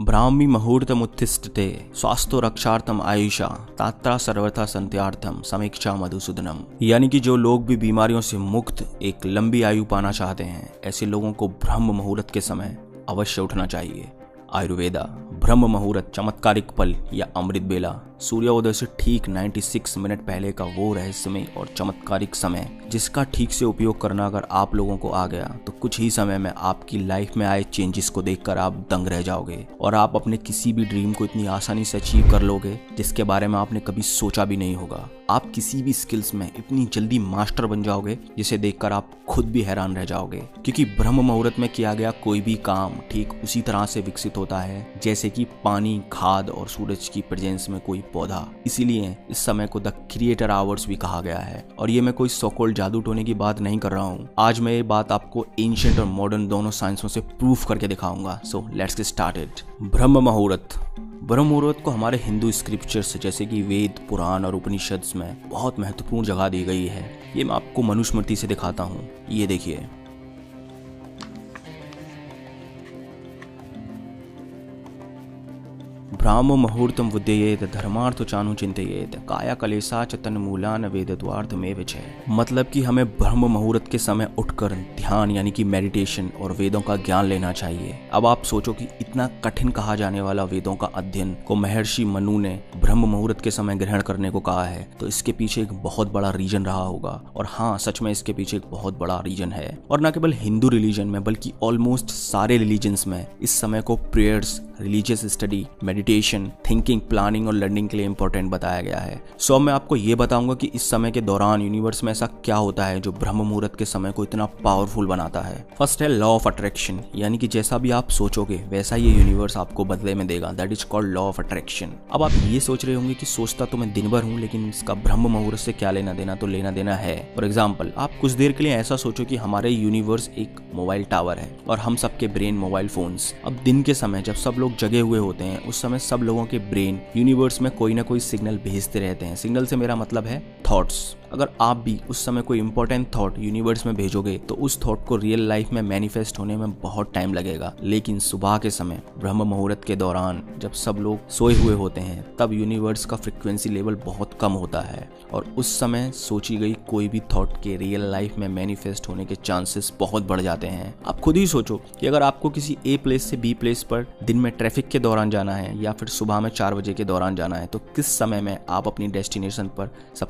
ब्राह्मी मुहूर्तमुत्तिष्ठते स्वास्थ्य रक्षार्थम आयुषा तात्रा सर्वथा संत्यार्थम समीक्षा मधुसूदनम। यानी कि जो लोग भी बीमारियों से मुक्त एक लंबी आयु पाना चाहते हैं, ऐसे लोगों को ब्रह्म मुहूर्त के समय अवश्य उठना चाहिए। आयुर्वेदा ब्रह्म मुहूर्त चमत्कारिक पल या अमृत बेला सूर्योदय से ठीक 96 मिनट पहले का वो रहस्यमय और चमत्कारिक समय जिसका ठीक से उपयोग करना अगर आप लोगों को आ गया तो कुछ ही समय में आपकी लाइफ में आए चेंजेस को देखकर आप दंग रह जाओगे और आप अपने किसी भी ड्रीम को इतनी आसानी से अचीव कर लोगे जिसके बारे में आपने कभी सोचा भी नहीं होगा। आप किसी भी स्किल्स में इतनी जल्दी मास्टर बन जाओगे जिसे देखकर आप खुद भी हैरान रह जाओगे, क्योंकि ब्रह्म मुहूर्त में किया गया कोई भी काम ठीक उसी तरह से विकसित होता है जैसे कि पानी, खाद और सूरज की प्रेजेंस में कोई पौधा। इसीलिए इस समय को द क्रिएटर आवर्स भी कहा गया है। और ये मैं कोई सो-कॉल्ड जादू टोने की बात नहीं कर रहा हूँ। आज मैं ये बात आपको एंशिएंट और मॉडर्न दोनों साइंसों से प्रूफ करके दिखाऊंगा। So let's get started. ब्रह्म मुहूर्त को हमारे हिंदू स्क्रिप्चर्स जैसे कि वेद, पुराण और उपनिषद में बहुत महत्वपूर्ण जगह दी गई है। ये मैं आपको मनुस्मृति से दिखाता हूँ। ये देखिए, ब्राह्म मुहूर्तम विद्येत धर्मार्थ चानु चिंतयेत काया कलेसा च तन्मूलान वेदद्वार्थमेव च। मतलब कि हमें ब्रह्म मुहूर्त के समय उठकर ध्यान यानी कि मेडिटेशन और वेदों का ज्ञान लेना चाहिए। अब आप सोचो कि इतना कठिन कहा जाने वाला वेदों का अध्ययन को महर्षि मनु ने ब्रह्म मुहूर्त के समय ग्रहण करने को कहा है, तो इसके पीछे एक बहुत बड़ा रीजन रहा होगा। और हाँ, सच में इसके पीछे एक बहुत बड़ा रीजन है। और न केवल हिंदू रिलीजन में बल्कि ऑलमोस्ट सारे रिलीजन्स में इस समय को prayers, religious study, meditation, thinking, planning और लर्निंग के लिए इंपॉर्टेंट बताया गया है। सो मैं आपको ये बताऊंगा कि इस समय के दौरान यूनिवर्स में ऐसा क्या होता है जो ब्रह्म मुहूर्त के समय को इतना पावरफुल बनाता है। फर्स्ट है लॉ ऑफ अट्रैक्शन, यानी कि जैसा भी आप सोचोगे वैसा ये यूनिवर्स आपको बदले में देगा। That is called law of attraction. अब आप ये सोच रहे होंगे कि सोचता तो मैं दिन भर हूँ, लेकिन इसका ब्रह्म मुहूर्त से क्या लेना देना? तो लेना देना है। फॉर एग्जाम्पल, आप कुछ देर के लिए ऐसा सोचो कि हमारे यूनिवर्स एक मोबाइल टावर है और हम सबके ब्रेन मोबाइल फोन्स। अब दिन के समय जब सब लोग जगे हुए होते हैं, उस समय सब लोगों के ब्रेन यूनिवर्स में कोई ना कोई सिग्नल भेजते रहते हैं। सिग्नल से मेरा मतलब है थॉट्स। अगर आप भी उस समय कोई इंपॉर्टेंट थॉट यूनिवर्स में भेजोगे तो उस थॉट को रियल लाइफ में मैनिफेस्ट होने में बहुत टाइम लगेगा। लेकिन सुबह के समय ब्रह्म मुहूर्त के दौरान जब सब लोग सोए हुए होते हैं, तब यूनिवर्स का फ्रिक्वेंसी लेवल बहुत कम होता है और उस समय सोची गई कोई भी थॉट के रियल लाइफ में मैनिफेस्ट होने के चांसेस बहुत बढ़ जाते हैं। आप खुद ही सोचो कि अगर आपको किसी ए प्लेस से बी प्लेस पर दिन में ट्रैफिक के दौरान जाना है या फिर सुबह में 4 बजे के दौरान जाना है, तो किस समय में आप अपनी डेस्टिनेशन पर सबसे